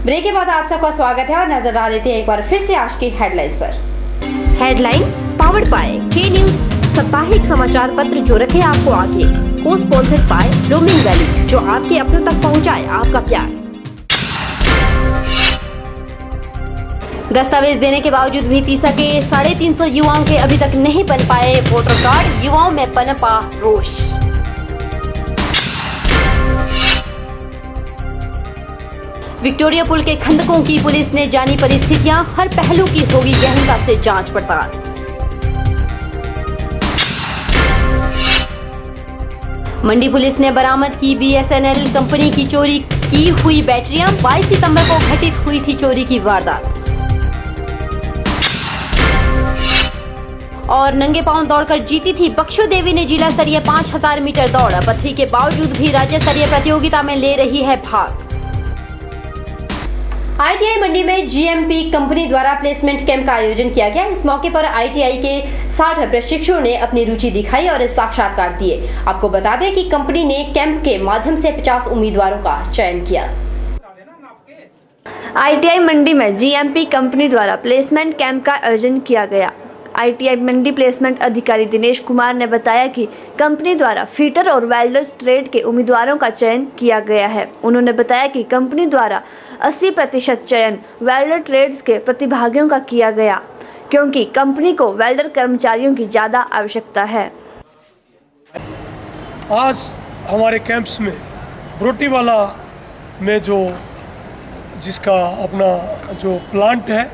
Break के बाद आप सबका स्वागत है और नजर डाल लेते हैं एक बार फिर से आज की हेडलाइंस पर। हेडलाइन पावर्ड बाय के न्यूज, साप्ताहिक समाचार पत्र जो रखे आपको आगे, को स्पॉन्सर्ड बाय रोमिंग वैली, जो आपके अपनों तक पहुंचाए आपका प्यार। दस्तावेज देने के बावजूद भी तीसा के 350 युवाओं के अभी तक नहीं बन पाए वोटर कार्ड, युवाओं में पनपा रोष। विक्टोरिया पुल के खंदकों की पुलिस ने जानी परिस्थितियां, हर पहलू की होगी गहनता से जांच पड़ताल। मंडी पुलिस ने बरामद की BSNL कंपनी की चोरी की हुई बैटरियां, 22 सितंबर को घटित हुई थी चोरी की वारदात। और नंगे पांव दौड़कर जीती थी बख्शो देवी ने जिला स्तरीय 5000 मीटर दौड़, पथरी के बावजूद भी राज्य स्तरीय प्रतियोगिता में ले रही है भाग। ITI मंडी में GMP कंपनी द्वारा प्लेसमेंट कैंप का आयोजन किया गया। इस मौके पर ITI के 60 प्रशिक्षुओं ने अपनी रुचि दिखाई और साक्षात्कार दिए। आपको बता दें कि कंपनी ने कैंप के माध्यम से 50 उम्मीदवारों का चयन किया। ITI मंडी में GMP कंपनी द्वारा प्लेसमेंट कैंप का आयोजन किया गया। ITI मंडी प्लेसमेंट अधिकारी दिनेश कुमार ने बताया कि कंपनी द्वारा फीटर और वेल्डर्स ट्रेड के उम्मीदवारों का चयन किया गया है। उन्होंने बताया कि कंपनी द्वारा 80% चयन वेल्डर ट्रेड्स के प्रतिभागियों का किया गया, क्योंकि कंपनी को वेल्डर कर्मचारियों की ज़्यादा आवश्यकता है। आज हमारे कैंप्स में ब्रोटीवाला में जिसका अपना जो प्लांट है,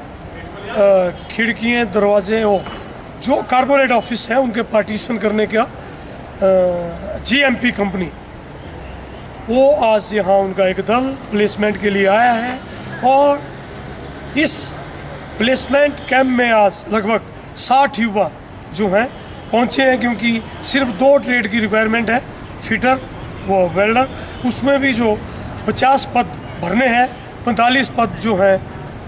खिड़कियाँ दरवाजे और जो कॉर्पोरेट ऑफिस है उनके पार्टीशन करने का GMP कंपनी, वो आज यहाँ उनका एक दल प्लेसमेंट के लिए आया है। और इस प्लेसमेंट कैंप में आज लगभग 60 युवा जो हैं पहुँचे हैं, क्योंकि सिर्फ 2 ट्रेड की रिक्वायरमेंट है, फिटर वो वेल्डर। उसमें भी जो 50 पद भरने हैं, 45 पद जो हैं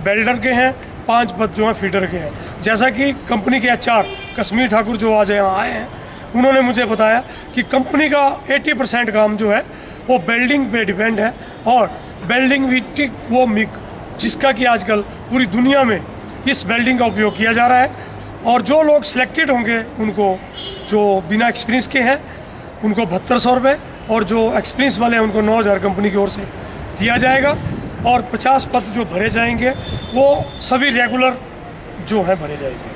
वेल्डर के हैं, 5 पद जो हैं फीडर के हैं। जैसा कि कंपनी के HR कश्मीर ठाकुर जो आज यहाँ आए हैं, उन्होंने मुझे बताया कि कंपनी का 80% काम जो है वो वेल्डिंग पे डिपेंड है, और वेल्डिंग भी टिक वो मिक, जिसका कि आजकल पूरी दुनिया में इस वेल्डिंग का उपयोग किया जा रहा है। और जो लोग सिलेक्टेड होंगे उनको, जो बिना एक्सपीरियंस के हैं उनको 7200 रुपये, और जो एक्सपीरियंस वाले हैं उनको 9000 कंपनी की ओर से दिया जाएगा। और 50 पद जो भरे जाएंगे वो सभी रेगुलर जो हैं भरे जाएंगे।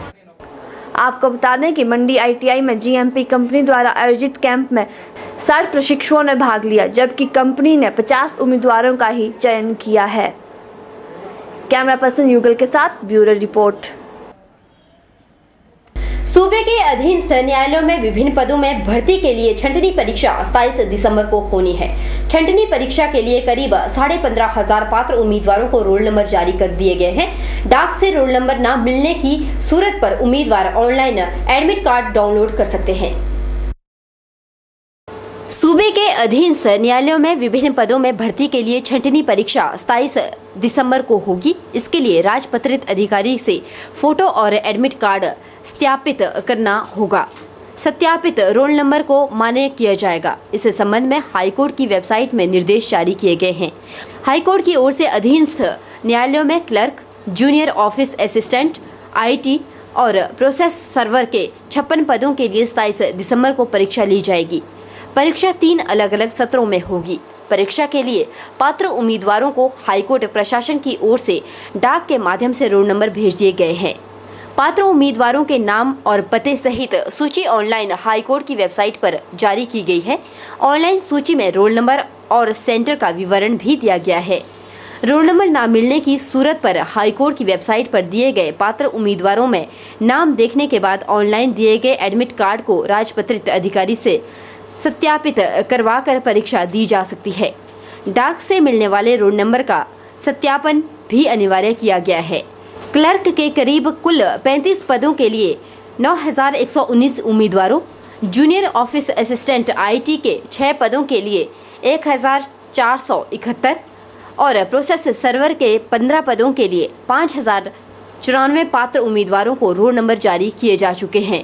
आपको बता दें कि मंडी ITI में GMP कंपनी द्वारा आयोजित कैंप में 60 प्रशिक्षुओं ने भाग लिया, जबकि कंपनी ने 50 उम्मीदवारों का ही चयन किया है। कैमरा पर्सन युगल के साथ ब्यूरो रिपोर्ट। सूबे के अधीनस्थ न्यायालयों में विभिन्न पदों में भर्ती के लिए छंटनी परीक्षा 27 दिसंबर को होनी है। छंटनी परीक्षा के लिए करीब 15,500 पात्र उम्मीदवारों को रोल नंबर जारी कर दिए गए हैं। डाक से रोल नंबर न मिलने की सूरत पर उम्मीदवार ऑनलाइन एडमिट कार्ड डाउनलोड कर सकते हैं। सूबे के अधीनस्थ न्यायालयों में विभिन्न पदों में भर्ती के लिए छंटनी परीक्षा 27 दिसंबर को होगी। इसके लिए राजपत्रित अधिकारी से फोटो और एडमिट कार्ड सत्यापित करना होगा। सत्यापित रोल नंबर को मान्य किया जाएगा। इस संबंध में हाईकोर्ट की वेबसाइट में निर्देश जारी किए गए हैं। हाईकोर्ट की ओर से अधीनस्थ न्यायालयों में clerk, junior office assistant, IT और प्रोसेस सर्वर के 56 पदों के लिए 27 दिसंबर को परीक्षा ली जाएगी। परीक्षा 3 अलग अलग सत्रों में होगी। परीक्षा के लिए पात्र उम्मीदवारों को हाईकोर्ट प्रशासन की ओर से डाक के माध्यम से रोल नंबर भेज दिए गए हैं। पात्र उम्मीदवारों के नाम और पते सहित सूची ऑनलाइन हाईकोर्ट की वेबसाइट पर जारी की गई है। ऑनलाइन सूची में रोल नंबर और सेंटर का विवरण भी दिया गया है। रोल नंबर न मिलने की सूरत पर हाईकोर्ट की वेबसाइट पर दिए गए पात्र उम्मीदवारों में नाम देखने के बाद ऑनलाइन दिए गए एडमिट कार्ड को राजपत्रित अधिकारी से सत्यापित करवाकर परीक्षा दी जा सकती है। डाक से मिलने वाले रोल नंबर का सत्यापन भी अनिवार्य किया गया है। क्लर्क के करीब कुल 35 पदों के लिए 9,119 उम्मीदवारों, जूनियर ऑफिस असिस्टेंट IT के 6 पदों के लिए 1,471 और प्रोसेस सर्वर के 15 पदों के लिए 5,094 पात्र उम्मीदवारों को रोल नंबर जारी किए जा चुके हैं।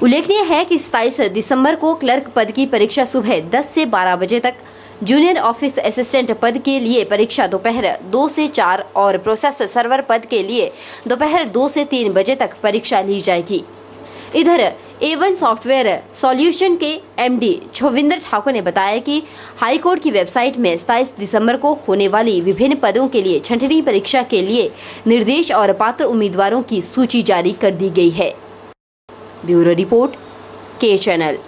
उल्लेखनीय है कि 27 दिसंबर को क्लर्क पद की परीक्षा सुबह 10 से 12 बजे तक जूनियर ऑफिस असिस्टेंट पद के लिए परीक्षा दोपहर 2 से 4 और प्रोसेस सर्वर पद के लिए दोपहर 2 से 3 बजे तक परीक्षा ली जाएगी। इधर A1 सॉफ्टवेयर सॉल्यूशन के MD छोविंदर ठाकुर ने बताया कि हाईकोर्ट की वेबसाइट में 27 दिसंबर को होने वाली विभिन्न पदों के लिए छंटनी परीक्षा के लिए निर्देश और पात्र उम्मीदवारों की सूची जारी कर दी गई है। ब्यूरो रिपोर्ट के चैनल।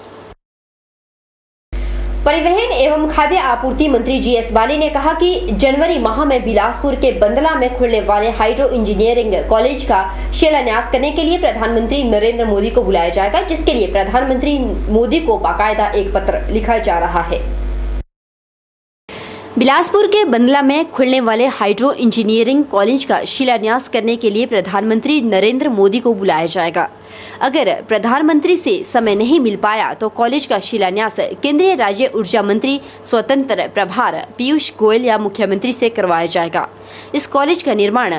परिवहन एवं खाद्य आपूर्ति मंत्री GS बाली ने कहा कि जनवरी माह में बिलासपुर के बंदला में खुलने वाले हाइड्रो इंजीनियरिंग कॉलेज का शिलान्यास करने के लिए प्रधानमंत्री नरेंद्र मोदी को बुलाया जाएगा, जिसके लिए प्रधानमंत्री मोदी को बाकायदा एक पत्र लिखा जा रहा है। बिलासपुर के बंदला में खुलने वाले हाइड्रो इंजीनियरिंग कॉलेज का शिलान्यास करने के लिए प्रधानमंत्री नरेंद्र मोदी को बुलाया जाएगा। अगर प्रधानमंत्री से समय नहीं मिल पाया तो कॉलेज का शिलान्यास केंद्रीय राज्य ऊर्जा मंत्री स्वतंत्र प्रभार पीयूष गोयल या मुख्यमंत्री से करवाया जाएगा। इस कॉलेज का निर्माण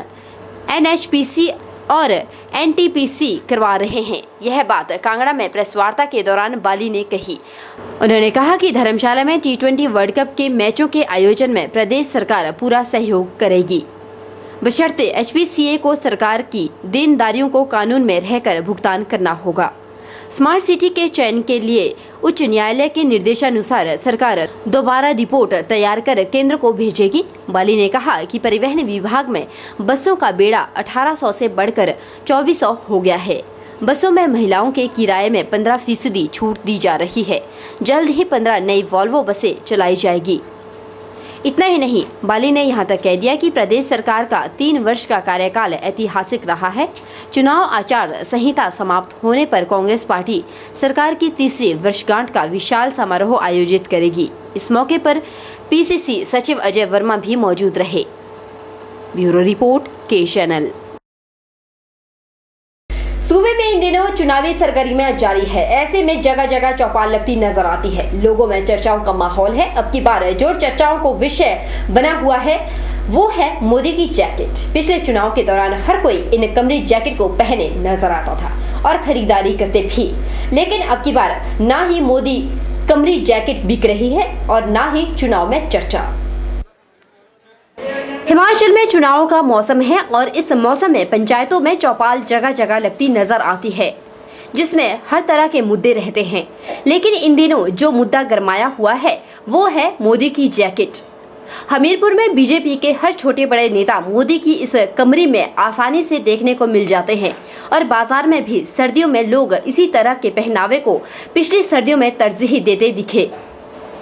NHPC और NTPC करवा रहे हैं। यह बात कांगड़ा में प्रेस वार्ता के दौरान बाली ने कही। उन्होंने कहा कि धर्मशाला में T20 वर्ल्ड कप के मैचों के आयोजन में प्रदेश सरकार पूरा सहयोग करेगी, बशर्ते HPCA को सरकार की देनदारियों को कानून में रहकर भुगतान करना होगा। स्मार्ट सिटी के चयन के लिए उच्च न्यायालय के निर्देशानुसार सरकार दोबारा रिपोर्ट तैयार कर केंद्र को भेजेगी। बाली ने कहा कि परिवहन विभाग में बसों का बेड़ा 1800 से बढ़कर 2400 हो गया है। बसों में महिलाओं के किराए में 15% छूट दी जा रही है। जल्द ही 15 नई वॉल्वो बसें चलाई जाएगी। इतना ही नहीं, बाली ने यहां तक कह दिया कि प्रदेश सरकार का 3 वर्ष का कार्यकाल ऐतिहासिक रहा है। चुनाव आचार संहिता समाप्त होने पर कांग्रेस पार्टी सरकार की तीसरी वर्षगांठ का विशाल समारोह आयोजित करेगी। इस मौके पर PCC सचिव अजय वर्मा भी मौजूद रहे। ब्यूरो रिपोर्ट के चैनल। सूबे में इन दिनों चुनावी सरगर्मियां जारी है। ऐसे में जगह जगह चौपाल लगती नजर आती है। लोगों में चर्चाओं का माहौल है। अब की बार जो चर्चाओं को विषय बना हुआ है वो है मोदी की जैकेट। पिछले चुनाव के दौरान हर कोई इन कमरी जैकेट को पहने नजर आता था और खरीदारी करते भी, लेकिन अब की बार ना ही मोदी कमरी जैकेट बिक रही है और ना ही चुनाव में चर्चा। हिमाचल में चुनाव का मौसम है और इस मौसम में पंचायतों में चौपाल जगह जगह लगती नजर आती है, जिसमें हर तरह के मुद्दे रहते हैं। लेकिन इन दिनों जो मुद्दा गरमाया हुआ है वो है मोदी की जैकेट। हमीरपुर में बीजेपी के हर छोटे बड़े नेता मोदी की इस कमरी में आसानी से देखने को मिल जाते हैं और बाजार में भी सर्दियों में लोग इसी तरह के पहनावे को पिछली सर्दियों में तरजीह देते दिखे।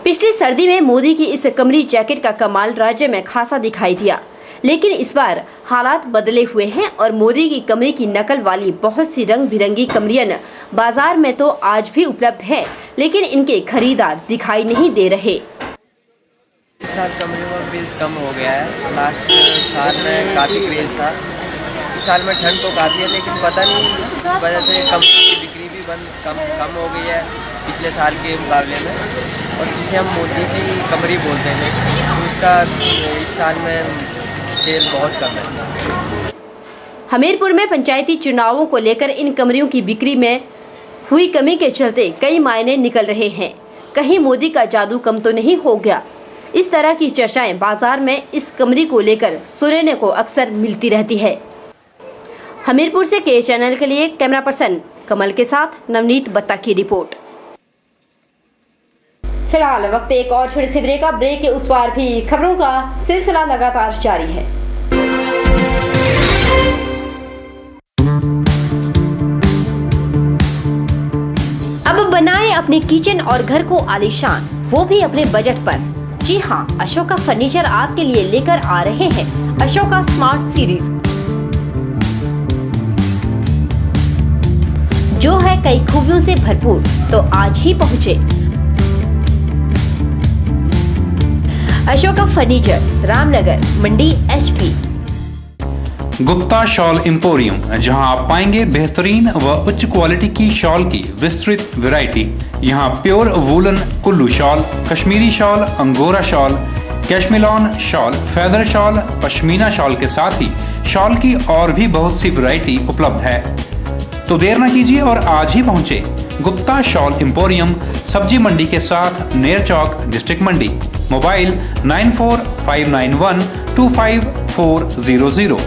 पिछली सर्दी में मोदी की इस कमरी जैकेट का कमाल राज्य में खासा दिखाई दिया, लेकिन इस बार हालात बदले हुए हैं और मोदी की कमरी की नकल वाली बहुत सी रंग बिरंगी कमरियन बाजार में तो आज भी उपलब्ध है, लेकिन इनके खरीदार दिखाई नहीं दे रहे। इस साल कमरियों का क्रेज कम हो गया है। लास्ट साल में काफ़ी क्रेज था। इस साल में ठंड तो काफ़ी है, लेकिन पता नहीं इस वजह से कमरियों की बिक्री भी कम हो गई है पिछले साल के मुकाबले में। और जिसे हम मोदी की कमरी बोलते हैं तो उसका इस साल में सेल बहुत कम है। हमीरपुर में पंचायती चुनावों को लेकर इन कमरियों की बिक्री में हुई कमी के चलते कई मायने निकल रहे हैं। कहीं मोदी का जादू कम तो नहीं हो गया। इस तरह की चर्चाएं बाजार में इस कमरी को लेकर सुनने को अक्सर मिलती रहती है। हमीरपुर से के चैनल के लिए कैमरा पर्सन कमल के साथ नवनीत बत्ता की रिपोर्ट। फिलहाल वक्त एक और छोटी सी ब्रेक का। ब्रेक के उस पार भी खबरों का सिलसिला लगातार जारी है। अब बनाएं अपने किचन और घर को आलीशान, वो भी अपने बजट पर। जी हाँ, अशोका फर्नीचर आपके लिए लेकर आ रहे हैं अशोका स्मार्ट सीरीज, जो है कई खूबियों से भरपूर। तो आज ही पहुँचे अशोका फर्नीचर, रामनगर, मंडी, HP। गुप्ता शॉल एम्पोरियम, जहां आप पाएंगे बेहतरीन व उच्च क्वालिटी की शॉल की विस्तृत वैरायटी। यहां pure woollen Kullu shawl, Kashmiri shawl, angora shawl, cashmilon shawl, feather shawl, pashmina shawl के साथ ही शॉल की और भी बहुत सी वैरायटी उपलब्ध है। तो देर न कीजिए और आज ही पहुंचे गुप्ता शॉल एम्पोरियम, सब्जी मंडी के साथ नेर चौक, डिस्ट्रिक्ट मंडी। मोबाइल 9459125400।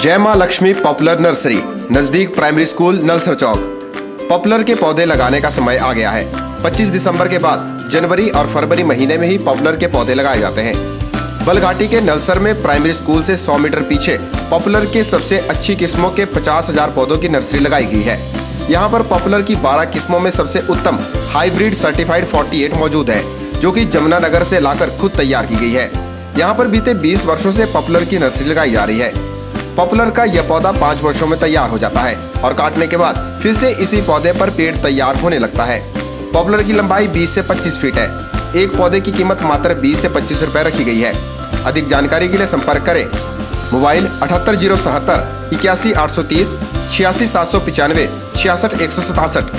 जय मां लक्ष्मी पॉपुलर नर्सरी नजदीक प्राइमरी स्कूल नलसर चौक। पॉपुलर के पौधे लगाने का समय आ गया है। 25 दिसंबर के बाद जनवरी और फरवरी महीने में ही पॉपुलर के पौधे लगाए जाते हैं। बलघाटी के नलसर में प्राइमरी स्कूल से 100 मीटर पीछे पॉपुलर के सबसे अच्छी किस्मों के 50,000 पौधों की नर्सरी लगाई गई है। यहाँ पर पॉपुलर की 12 किस्मों में सबसे उत्तम हाइब्रिड सर्टिफाइड 48 मौजूद है, जो कि जमुनानगर से लाकर खुद तैयार की गई है। यहाँ पर बीते 20 वर्षों से पॉपुलर की नर्सरी लगाई जा रही है। पॉपुलर का यह पौधा 5 वर्षों में तैयार हो जाता है और काटने के बाद फिर से इसी पौधे पर पेड़ तैयार होने लगता है। पॉपुलर की लंबाई 20 से 25 फीट है। एक पौधे की कीमत मात्र 20 से 25 रुपए रखी गई है। अधिक जानकारी के लिए संपर्क करें। मोबाइल 78070 81830 86795 66167।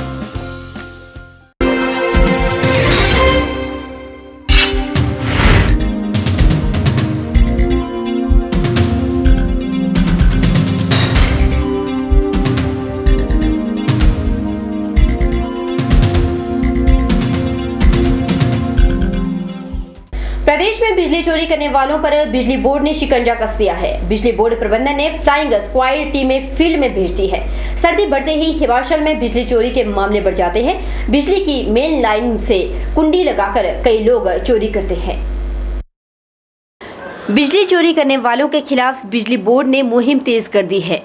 प्रदेश में बिजली चोरी करने वालों पर बिजली बोर्ड ने शिकंजा कस दिया है। बिजली बोर्ड प्रबंधन ने फ्लाइंग स्क्वाड टीमें फील्ड में भेज दी है। सर्दी बढ़ते ही हिमाचल में बिजली चोरी के मामले बढ़ जाते हैं। बिजली की मेन लाइन से कुंडी लगाकर कई लोग चोरी करते हैं। बिजली चोरी करने वालों के खिलाफ बिजली बोर्ड ने मुहिम तेज कर दी है।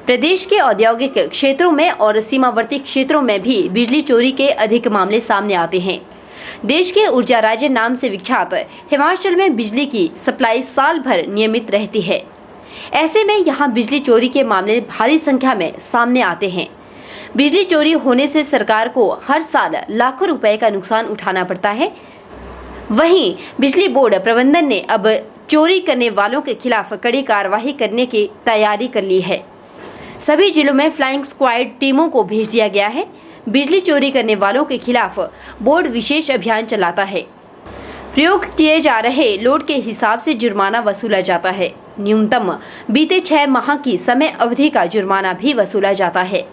प्रदेश के औद्योगिक क्षेत्रों में और सीमावर्ती क्षेत्रों में भी बिजली चोरी के अधिक मामले सामने आते हैं। देश के ऊर्जा राज्य नाम से विख्यात हिमाचल में बिजली की सप्लाई साल भर नियमित रहती है। ऐसे में यहाँ बिजली चोरी के मामले भारी संख्या में सामने आते हैं। बिजली चोरी होने से सरकार को हर साल लाखों रुपए का नुकसान उठाना पड़ता है। वहीं बिजली बोर्ड प्रबंधन ने अब चोरी करने वालों के खिलाफ कड़ी कार्रवाई करने की तैयारी कर ली है। सभी जिलों में फ्लाइंग स्क्वाड टीमों को भेज दिया गया है। बिजली चोरी करने वालों के खिलाफ बोर्ड विशेष अभियान चलाता है। प्रयोग किए जा रहे लोड के हिसाब से जुर्माना वसूला जाता है। न्यूनतम बीते 6 माह की समय अवधि का जुर्माना भी वसूला जाता है।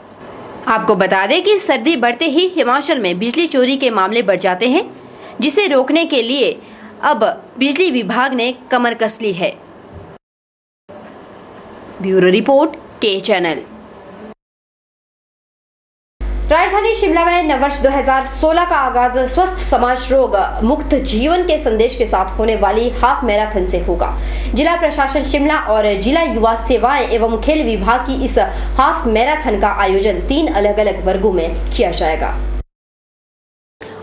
आपको बता दें कि सर्दी बढ़ते ही हिमाचल में बिजली चोरी के मामले बढ़ जाते हैं, जिसे रोकने के लिए अब बिजली विभाग ने कमर कस ली है। ब्यूरो रिपोर्ट के चैनल। राजधानी शिमला में नववर्ष 2016 का आगाज स्वस्थ समाज रोग मुक्त जीवन के संदेश के साथ होने वाली हाफ मैराथन से होगा। जिला प्रशासन शिमला और जिला युवा सेवाएं एवं खेल विभाग की इस हाफ मैराथन का आयोजन 3 अलग अलग वर्गों में किया जाएगा।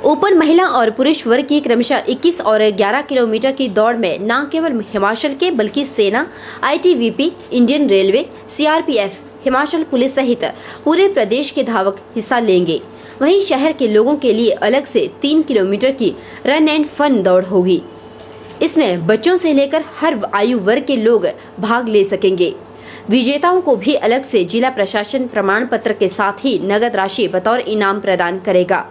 ओपन महिला और पुरुष वर्ग की क्रमशः 21 और 11 किलोमीटर की दौड़ में न केवल हिमाचल के बल्कि सेना, ITBP, Indian railway, CRPF, Himachal police सहित पूरे प्रदेश के धावक हिस्सा लेंगे। वहीं शहर के लोगों के लिए अलग से 3 किलोमीटर की रन एंड फन दौड़ होगी। इसमें बच्चों से लेकर हर आयु वर्ग के लोग भाग ले सकेंगे। विजेताओं को भी अलग से जिला प्रशासन प्रमाण पत्र के साथ ही नगद राशि बतौर इनाम प्रदान करेगा।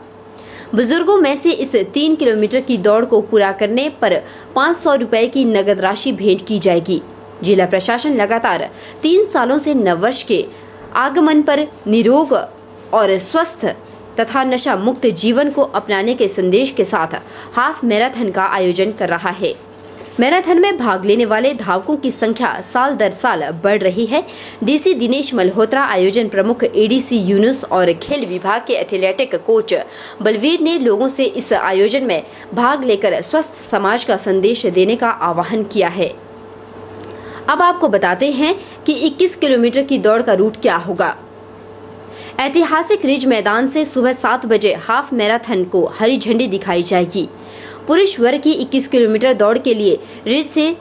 बुजुर्गों में से इस 3 किलोमीटर की दौड़ को पूरा करने पर 500 रुपए की नगद राशि भेंट की जाएगी। जिला प्रशासन लगातार 3 सालों से नववर्ष के आगमन पर निरोग और स्वस्थ तथा नशा मुक्त जीवन को अपनाने के संदेश के साथ हाफ मैराथन का आयोजन कर रहा है। मैराथन में भाग लेने वाले धावकों की संख्या साल दर साल बढ़ रही है। डीसी दिनेश मल्होत्रा, आयोजन प्रमुख ADC यूनुस और खेल विभाग के एथलेटिक कोच बलवीर ने लोगों से इस आयोजन में भाग लेकर स्वस्थ समाज का संदेश देने का आह्वान किया है। अब आपको बताते हैं कि 21 किलोमीटर की दौड़ का रूट क्या होगा। ऐतिहासिक रिज मैदान से सुबह 7 बजे हाफ मैराथन को हरी झंडी दिखाई जाएगी। पुरुष वर्ग की 21 किलोमीटर दौड़ के लिए रिज से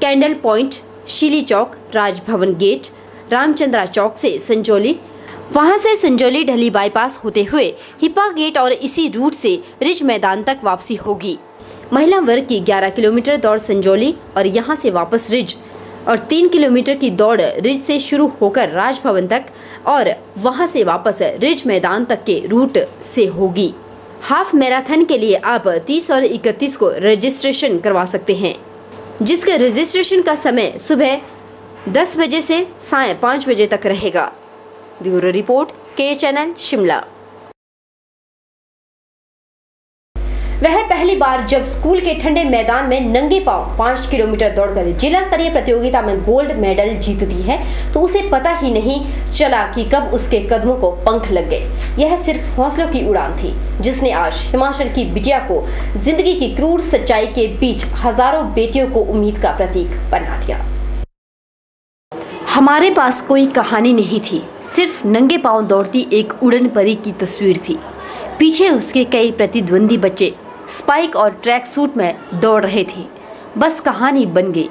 कैंडल पॉइंट, शीली चौक, राजभवन गेट, रामचंद्रा चौक से संजौली, वहां से संजौली ढली बाईपास होते हुए हिप्पा गेट और इसी रूट से रिज मैदान तक वापसी होगी। महिला वर्ग की 11 किलोमीटर दौड़ संजौली और यहां से वापस रिज और 3 किलोमीटर की दौड़ रिज से शुरू होकर राजभवन तक और वहां से वापस रिज मैदान तक के रूट से होगी। हाफ मैराथन के लिए आप 30 और 31 को रजिस्ट्रेशन करवा सकते हैं, जिसके रजिस्ट्रेशन का समय सुबह 10 बजे से सायं 5 बजे तक रहेगा। ब्यूरो रिपोर्ट के चैनल शिमला। वह पहली बार जब स्कूल के ठंडे मैदान में नंगे पांव 5 किलोमीटर दौड़कर जिला स्तरीय प्रतियोगिता में गोल्ड मेडल जीतती है तो उसे पता ही नहीं चला कि कब उसके कदमों को पंख लग गए। यह सिर्फ हौसलों की उड़ान थी जिसने आज हिमाचल की बिटिया को जिंदगी की क्रूर सच्चाई के बीच हजारों बेटियों को उम्मीद का प्रतीक बना दिया। हमारे पास कोई कहानी नहीं थी, सिर्फ नंगे पांव दौड़ती एक उड़न परी की तस्वीर थी। पीछे उसके कई प्रतिद्वंदी बच्चे स्पाइक और ट्रैक सूट में दौड़ रहे थे। बस कहानी बन गई,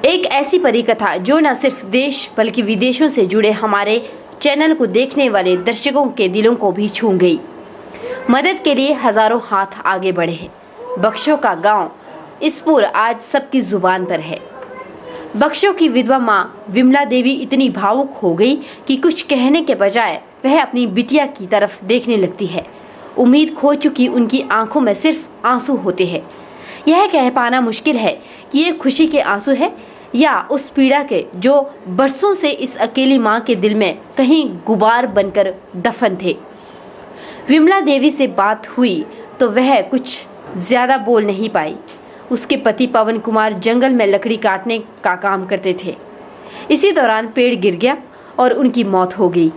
एक ऐसी परी कथा जो न सिर्फ देश बल्कि विदेशों से जुड़े हमारे चैनल को देखने वाले दर्शकों के दिलों को भी छू गई। मदद के लिए हजारों हाथ आगे बढ़े हैं। बख्शों का गांव इसपुर आज सबकी जुबान पर है। बख्शों की विधवा मां विमला देवी इतनी भावुक हो गई कि कुछ कहने के बजाय वह अपनी बिटिया की तरफ देखने लगती है। उम्मीद खो चुकी उनकी आंखों में सिर्फ आंसू होते हैं। यह कह पाना मुश्किल है कि ये खुशी के आंसू है या उस पीड़ा के जो बरसों से इस अकेली मां के दिल में कहीं गुबार बनकर दफन थे। विमला देवी से बात हुई तो वह कुछ ज्यादा बोल नहीं पाई। उसके पति पवन कुमार जंगल में लकड़ी काटने का काम करते थे। इसी दौरान पेड़ गिर गया और उनकी मौत हो गई।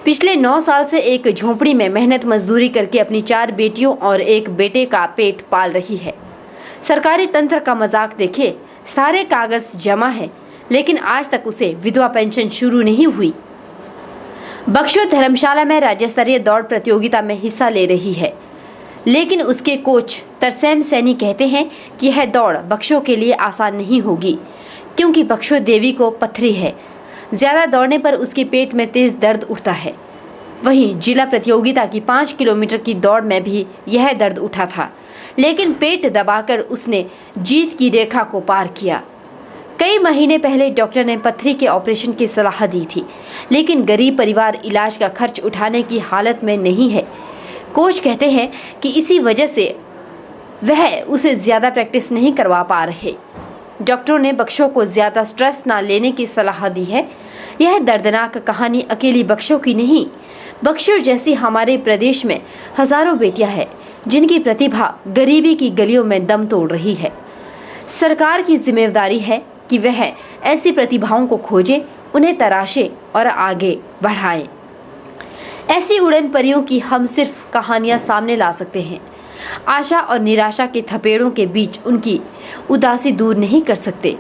पिछले 9 साल से एक झोपड़ी में मेहनत मजदूरी करके अपनी 4 बेटियों और एक बेटे का पेट पाल रही है। सरकारी तंत्र का मजाक देखे, सारे कागज जमा है लेकिन आज तक उसे विधवा पेंशन शुरू नहीं हुई। बख्शो धर्मशाला में राज्य स्तरीय दौड़ प्रतियोगिता में हिस्सा ले रही है, लेकिन उसके कोच तरसेम सैनी कहते हैं कि यह दौड़ बख्शो के लिए आसान नहीं होगी क्योंकि बख्शो देवी को पथरी है। ज्यादा दौड़ने पर उसके पेट में तेज दर्द उठता है। वहीं जिला प्रतियोगिता की 5 किलोमीटर की दौड़ में भी यह दर्द उठा था, लेकिन पेट दबाकर उसने जीत की रेखा को पार किया। कई महीने पहले डॉक्टर ने पथरी के ऑपरेशन की सलाह दी थी, लेकिन गरीब परिवार इलाज का खर्च उठाने की हालत में नहीं है। कोच कहते हैं कि इसी वजह से वह उसे ज्यादा प्रैक्टिस नहीं करवा पा रहे। डॉक्टरों ने बख्शों को ज्यादा स्ट्रेस ना लेने की सलाह दी है। यह दर्दनाक कहानी अकेली बख्शों की नहीं, बख्शों जैसी हमारे प्रदेश में हजारों बेटियां हैं जिनकी प्रतिभा गरीबी की गलियों में दम तोड़ रही है। सरकार की जिम्मेदारी है कि वह ऐसी प्रतिभाओं को खोजे, उन्हें तराशे और आगे बढ़ाए। ऐसी उड़न परियों की हम सिर्फ कहानियां सामने ला सकते हैं। आशा और निराशा के थपेड़ों के बीच उनकी उदासी दूर नहीं कर सकते।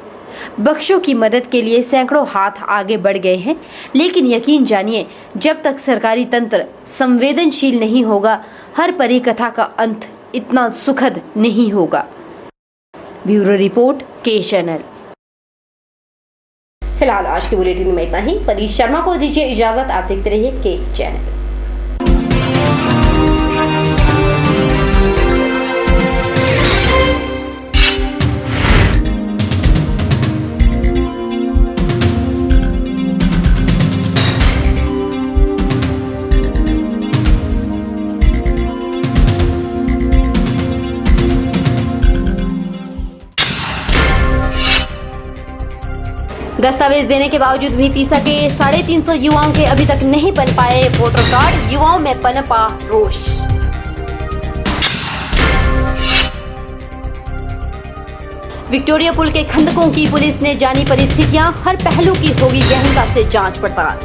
बख्शों की मदद के लिए सैकड़ों हाथ आगे बढ़ गए हैं, लेकिन यकीन जानिए जब तक सरकारी तंत्र संवेदनशील नहीं होगा, हर परी कथा का अंत इतना सुखद नहीं होगा। ब्यूरो रिपोर्ट, के चैनल। फिलहाल आज के बुलेटिन में इतना ही। परीश शर्मा को दीजिए इजाजत। आप देखते रहिए के चैनल। दस्तावेज देने के बावजूद भी तीसा के 350 युवाओं के अभी तक नहीं बन पाए वोटर कार्ड। युवाओं में पनपा रोष। विक्टोरिया पुल के खंदकों की पुलिस ने जानी परिस्थितियां, हर पहलू की होगी गहनता से जांच पड़ताल।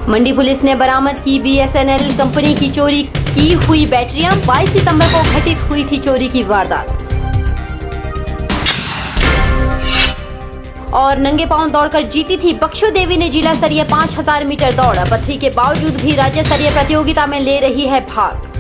मंडी पुलिस ने बरामद की BSNL कंपनी की चोरी की हुई बैटरियां। 22 सितंबर को घटित हुई थी चोरी की वारदात। और नंगे पांव दौड़कर जीती थी बख्शो देवी ने जिला स्तरीय 5000 मीटर दौड़। पथरी के बावजूद भी राज्य स्तरीय प्रतियोगिता में ले रही है भाग।